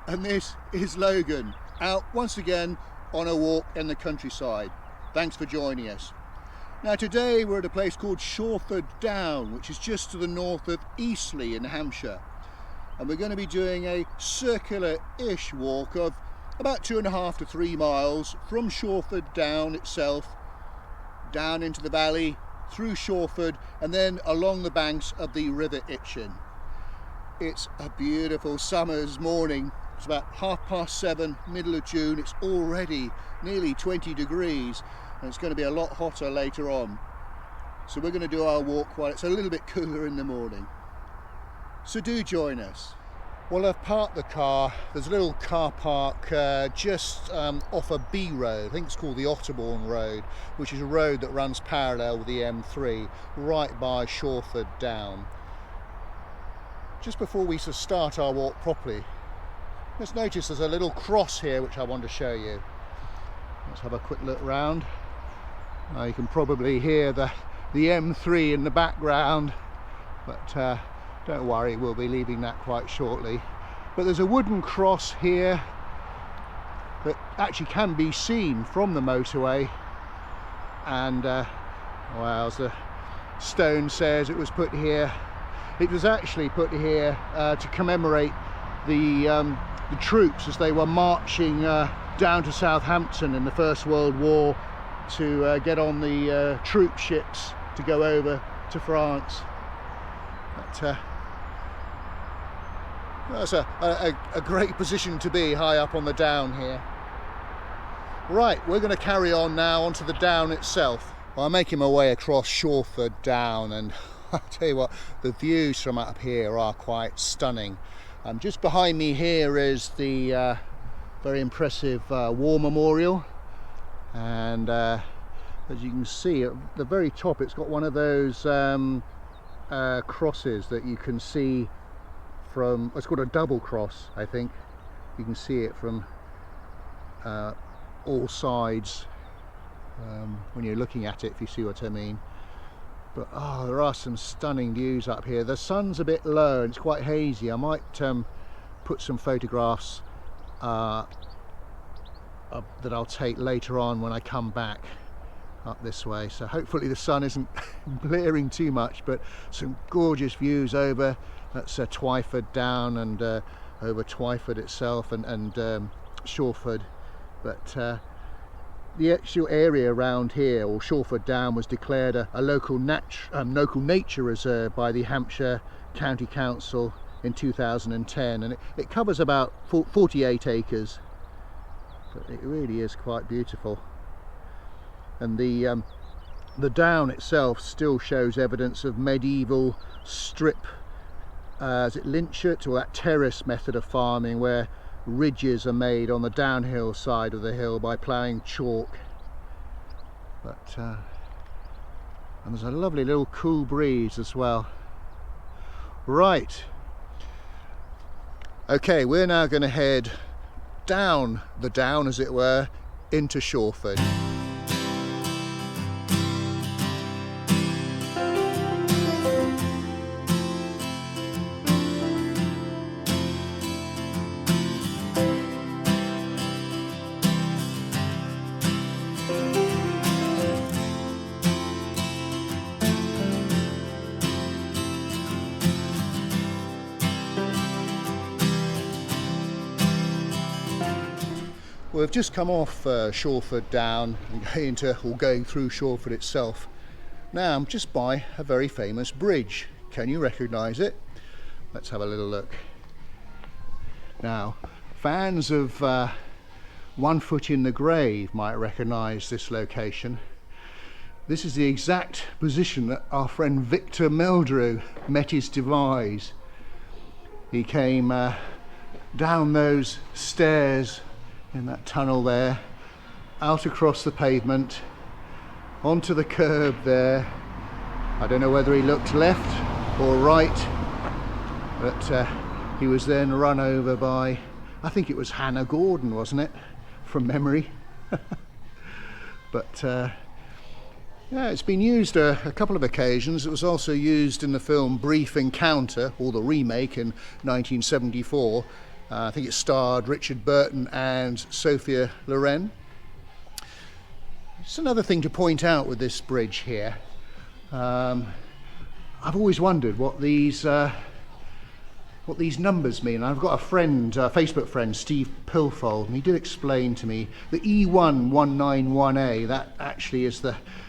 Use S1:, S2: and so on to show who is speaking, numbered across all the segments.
S1: and this is Logan, out once again on a walk in the countryside. Thanks for joining us. Now today we're at a place called Shawford Down, which is just to the north of Eastleigh in Hampshire, and we're going to be doing a circular-ish walk of about 2.5 to 3 miles from Shawford Down itself, down into the valley, through Shawford, and then along the banks of the River Itchen. It's a beautiful summer's morning. It's about 7:30, middle of June. It's already nearly 20 degrees, and it's going to be a lot hotter later on. So we're going to do our walk while it's a little bit cooler in the morning. So do join us. Well, I've parked the car. There's a little car park just off a B road. I think it's called the Otterbourne Road, which is a road that runs parallel with the M3, right by Shawford Down. Just before we start our walk properly, let's notice there's a little cross here which I want to show you. Let's have a quick look round. You can probably hear the M3 in the background, but don't worry, we'll be leaving that quite shortly. But there's a wooden cross here that actually can be seen from the motorway, and well, as the stone says, it was put here. It was actually put here to commemorate the troops as they were marching down to Southampton in the First World War to get on the troop ships to go over to France. But that's a great position to be, high up on the down here. Right, we're going to carry on now onto the down itself. Well, I'm making my way across Shawford Down, and I'll tell you what, the views from up here are quite stunning. Just behind me here is the very impressive war memorial, and as you can see at the very top, it's got one of those crosses that you can see from, it's called a double cross, I think. You can see it from all sides when you're looking at it, if you see what I mean. But there are some stunning views up here. The sun's a bit low and it's quite hazy. I might put some photographs that I'll take later on when I come back up this way. So hopefully the sun isn't blaring too much, but some gorgeous views over. That's Twyford Down, and over Twyford itself, and Shawford. But the actual area around here, or Shawford Down, was declared a local nature reserve by the Hampshire County Council in 2010, and it covers about 48 acres. But it really is quite beautiful. And the down itself still shows evidence of medieval strip, is it lynchet, or that terrace method of farming, where ridges are made on the downhill side of the hill by ploughing chalk. But and there's a lovely little cool breeze as well. Right, okay, we're now going to head down the down, as it were, into Shawford. We've just come off Shawford Down and going through Shawford itself. Now I'm just by a very famous bridge. Can you recognise it? Let's have a little look. Now, fans of One Foot in the Grave might recognise this location. This is the exact position that our friend Victor Meldrew met his demise. He came down those stairs in that tunnel there, out across the pavement, onto the curb there. I don't know whether he looked left or right, but he was then run over by, I think it was Hannah Gordon, wasn't it, from memory. But yeah, it's been used a couple of occasions. It was also used in the film Brief Encounter, or the remake, in 1974. I think it starred Richard Burton and Sophia Loren. Just another thing to point out with this bridge here. I've always wondered what these numbers mean. I've got a friend, a Facebook friend, Steve Pilfold, and he did explain to me the E1191A, that actually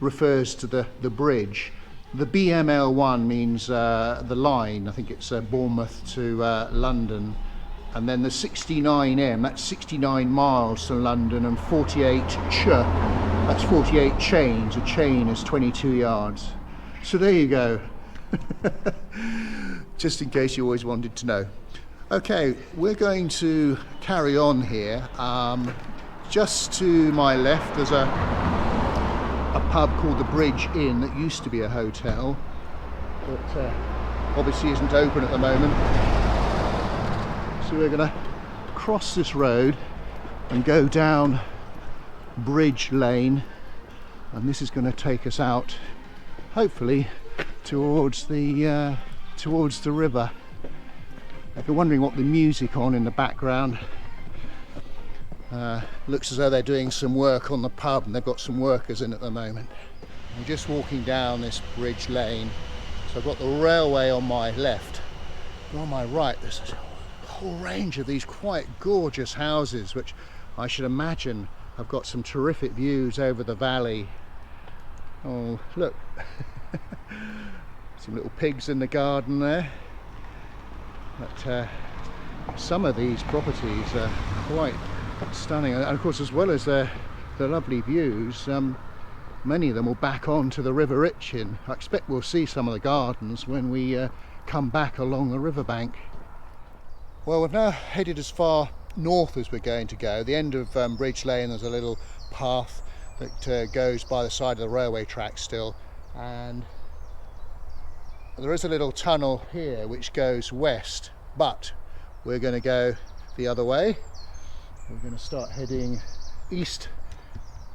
S1: refers to the bridge. The BML1 means the line, I think it's Bournemouth to London. And then the 69M, that's 69 miles to London, and 48ch, that's 48 chains. A chain is 22 yards. So there you go. Just in case you always wanted to know. Okay, we're going to carry on here. Just to my left, there's a pub called the Bridge Inn that used to be a hotel, but obviously isn't open at the moment. So we're going to cross this road and go down Bridge Lane, and this is going to take us out, hopefully, towards the river. If you're wondering what the music on in the background, looks as though they're doing some work on the pub, and they've got some workers in at the moment. I'm just walking down this Bridge Lane, so I've got the railway on my left, and on my right there's a whole range of these quite gorgeous houses, which I should imagine have got some terrific views over the valley. Oh, look. Some little pigs in the garden there. But some of these properties are quite stunning, and of course, as well as the lovely views, many of them will back on to the River Itchen. I expect we'll see some of the gardens when we come back along the riverbank. Well, we've now headed as far north as we're going to go. The end of Bridge Lane, there's a little path that goes by the side of the railway track still, and there is a little tunnel here which goes west, but we're going to go the other way. We're going to start heading east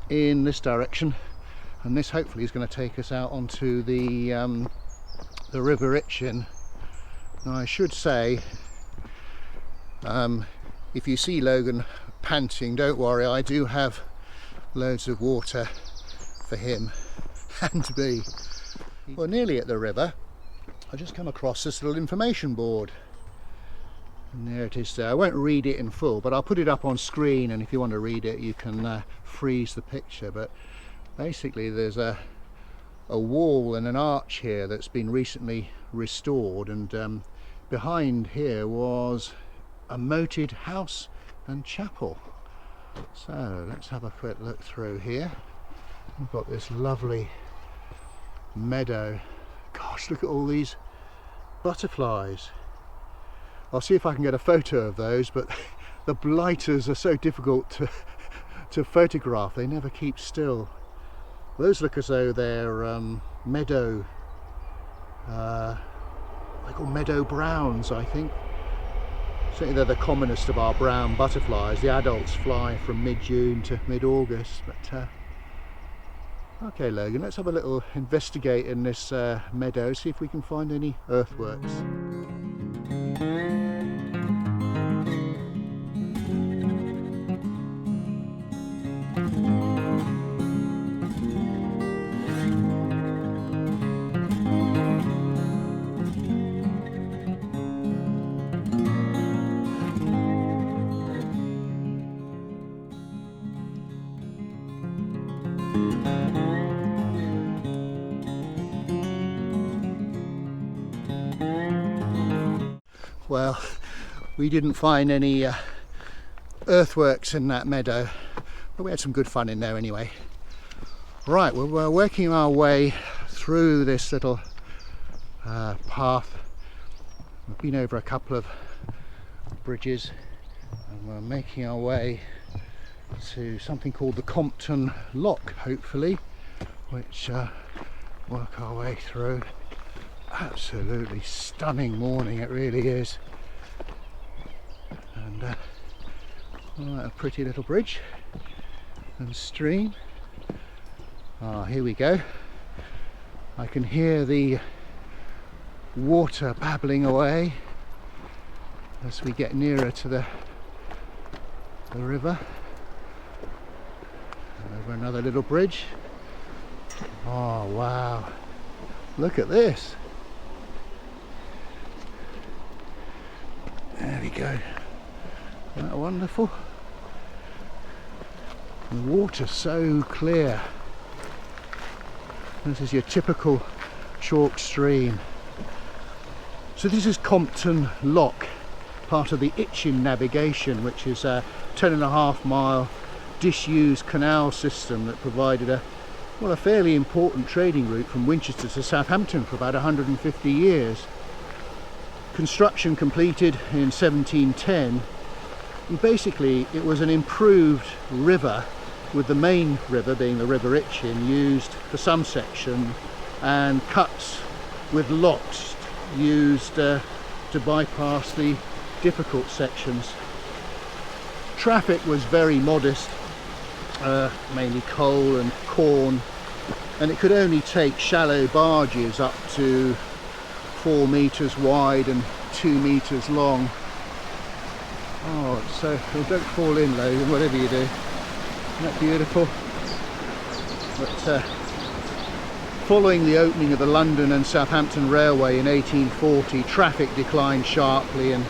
S1: in this direction, and this hopefully is going to take us out onto the River Itchen. Now, I should say, if you see Logan panting, don't worry, I do have loads of water for him and me. We're nearly at the river. I just come across this little information board, and there it is there. I won't read it in full, but I'll put it up on screen, and if you want to read it you can freeze the picture. But basically there's a wall and an arch here that's been recently restored, and behind here was a moated house and chapel. So let's have a quick look through here. We've got this lovely meadow. Gosh, look at all these butterflies. I'll see if I can get a photo of those, but the blighters are so difficult to photograph. They never keep still. Those look as though they're meadow, they're called meadow browns, I think. Certainly they're the commonest of our brown butterflies. The adults fly from mid-June to mid-August. But okay, Logan, let's have a little investigate in this meadow, see if we can find any earthworks. Well, we didn't find any earthworks in that meadow, but we had some good fun in there anyway. Right, we're working our way through this little path. We've been over a couple of bridges, and we're making our way to something called the Compton Lock, hopefully, which work our way through. Absolutely stunning morning, it really is. And a pretty little bridge and stream. Here we go. I can hear the water babbling away, as we get nearer to the river. Over another little bridge. Oh wow, look at this. There we go. Isn't that wonderful? The water's so clear. This is your typical chalk stream. So this is Compton Lock, part of the Itchen navigation, which is a 10.5 mile disused canal system that provided a fairly important trading route from Winchester to Southampton for about 150 years. Construction completed in 1710, and basically it was an improved river, with the main river being the River Itchen used for some section, and cuts with locks used to bypass the difficult sections. Traffic was very modest, mainly coal and corn, and it could only take shallow barges up to 4 metres wide and 2 metres long. Oh, so don't fall in, Logan, whatever you do. Isn't that beautiful? But following the opening of the London and Southampton Railway in 1840, traffic declined sharply and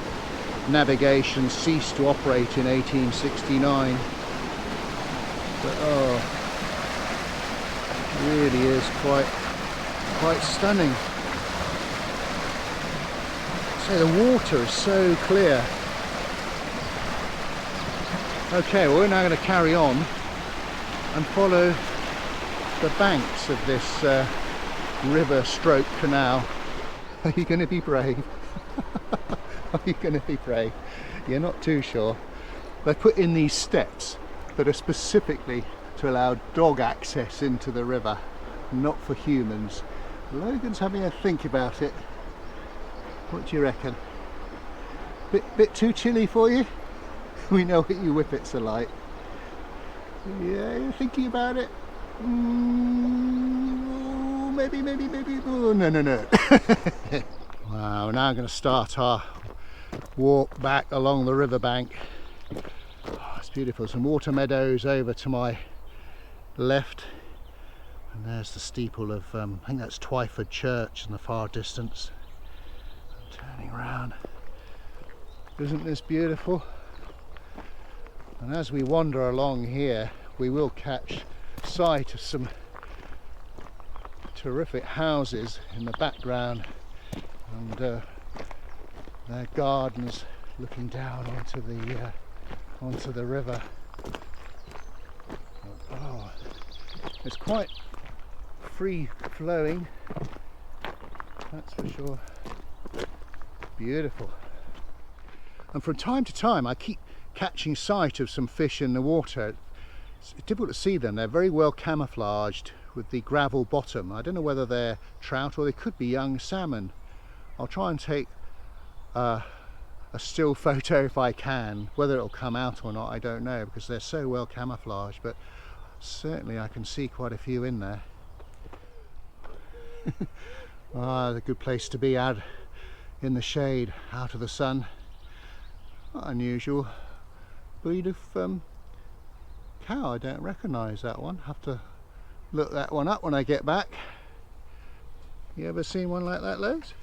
S1: navigation ceased to operate in 1869. But oh, it really is quite stunning. So the water is so clear. Okay, well, we're now going to carry on and follow the banks of this river stroke canal. Are you going to be brave? Are you going to be brave? You're not too sure. They put in these steps that are specifically to allow dog access into the river, not for humans. Logan's having a think about it. What do you reckon? Bit too chilly for you? We know what you whippets are like. Yeah, you're thinking about it? Maybe. Oh, no. Wow, now I'm going to start our walk back along the riverbank. Oh, it's beautiful. Some water meadows over to my left, and there's the steeple of I think that's Twyford Church in the far distance. Turning around, isn't this beautiful? And as we wander along here, we will catch sight of some terrific houses in the background, and their gardens looking down onto the river. Oh, it's quite free flowing, that's for sure. Beautiful. And from time to time I keep catching sight of some fish in the water. It's difficult to see them. They're very well camouflaged with the gravel bottom. I don't know whether they're trout or they could be young salmon. I'll try and take a still photo if I can. Whether it'll come out or not, I don't know, because they're so well camouflaged, but certainly I can see quite a few in there. Ah, a good place to be out in the shade, out of the sun. Not unusual. Breed of cow. I don't recognise that one. Have to look that one up when I get back. You ever seen one like that, Logs?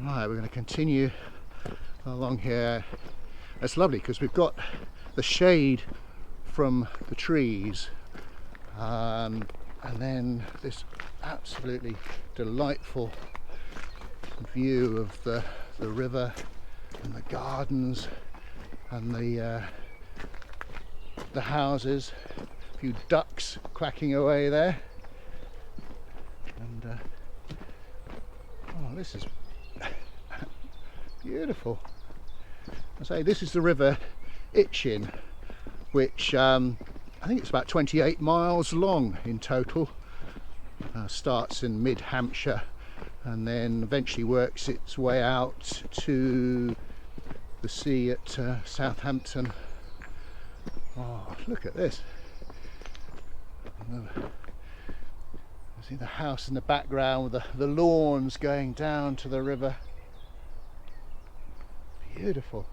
S1: Right, we're going to continue along here. It's lovely because we've got the shade from the trees, and then this absolutely delightful view of the river and the gardens and the houses. A few ducks quacking away there, and oh, this is beautiful. I say this is the River Itchen, which I think it's about 28 miles long in total. Starts in mid Hampshire and then eventually works its way out to the sea at Southampton. Oh, look at this. See the house in the background with the lawns going down to the river. beautiful.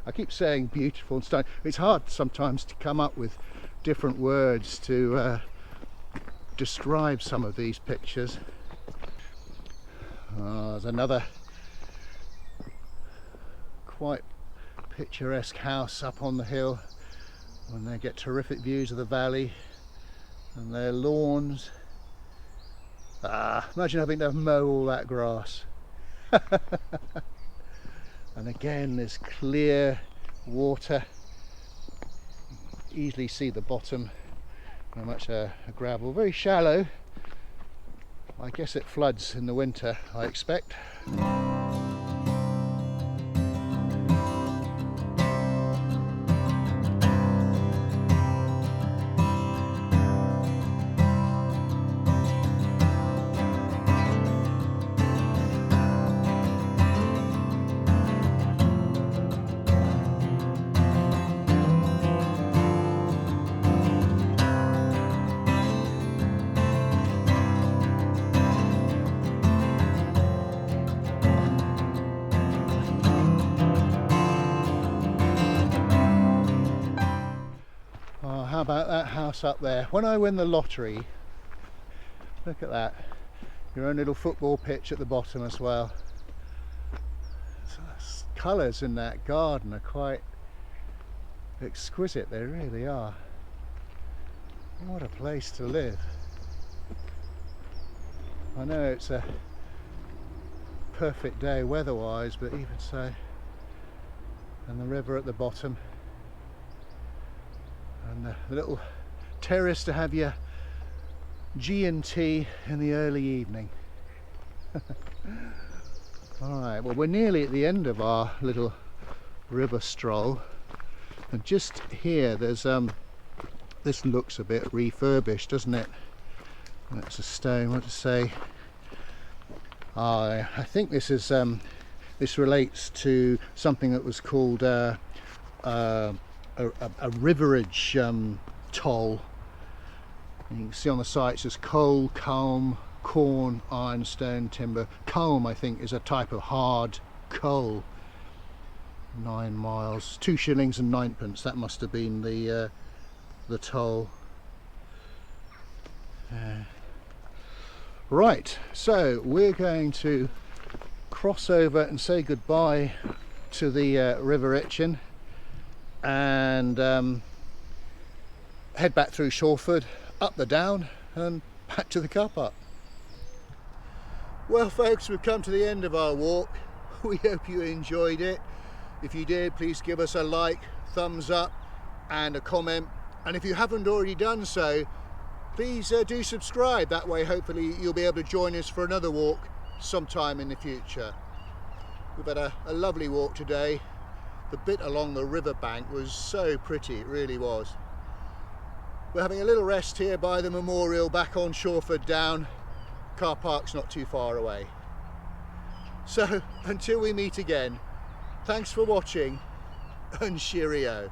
S1: I keep saying beautiful and stunning. It's hard sometimes to come up with different words to describe some of these pictures. There's another quite picturesque house up on the hill, and they get terrific views of the valley and their lawns. Imagine having to mow all that grass. And again, there's clear water. Easily see the bottom. Very much a gravel, very shallow. I guess it floods in the winter, I expect. How about that house up there? When I win the lottery, look at that, your own little football pitch at the bottom as well. So the colours in that garden are quite exquisite, they really are. What a place to live. I know it's a perfect day weather-wise, but even so, and the river at the bottom. And the little terrace to have your G&T in the early evening. Alright, well, we're nearly at the end of our little river stroll, and just here there's this looks a bit refurbished, doesn't it? That's a stone, what to say? I think this is this relates to something that was called a riverage toll. You can see on the site it says coal, culm, corn, ironstone, timber. Culm, I think, is a type of hard coal. 9 miles, 2 shillings and 9pence. That must have been the toll. Right, so we're going to cross over and say goodbye to the River Itchen and head back through Shawford, up the down and back to the car park. Well folks, we've come to the end of our walk. We hope you enjoyed it. If you did, please give us a like, thumbs up and a comment, and if you haven't already done so, please do subscribe. That way hopefully you'll be able to join us for another walk sometime in the future. We've had a lovely walk today. The bit along the river bank was so pretty, it really was. We're having a little rest here by the memorial back on Shawford Down. Car park's not too far away. So until we meet again, thanks for watching and cheerio.